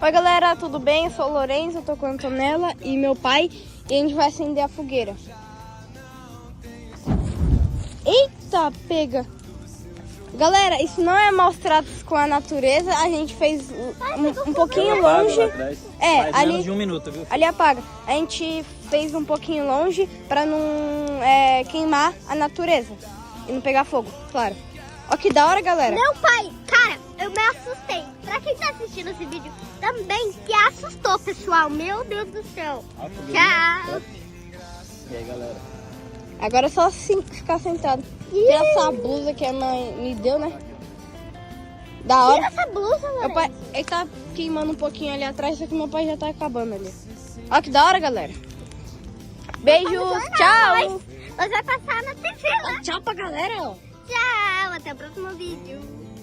Oi galera, tudo bem? Eu sou o Lourenço, eu tô com a Antonella e meu pai e a gente vai acender a fogueira. Eita, pega! Galera, isso não é maus tratos com a natureza, a gente fez um pouquinho longe. Faz ali menos de 1 minuto, viu? Ali apaga. A gente fez um pouquinho longe pra não queimar a natureza e não pegar fogo, claro. Ó que da hora, galera. Meu pai, cara, eu me assustei. Pra quem tá assistindo esse vídeo também se assustou, pessoal. Meu Deus do céu. Tchau. E aí, galera? Agora é só assim, ficar sentado. Tira essa blusa que a mãe me deu, né? Da hora. Tira essa blusa, Meu mano. pai, ele tá queimando um pouquinho ali atrás, só que meu pai já tá acabando ali. Ó que da hora, galera. Beijos, tchau. Mas vai passar na TV lá. Tchau pra galera, ó. Tchau, até o próximo vídeo.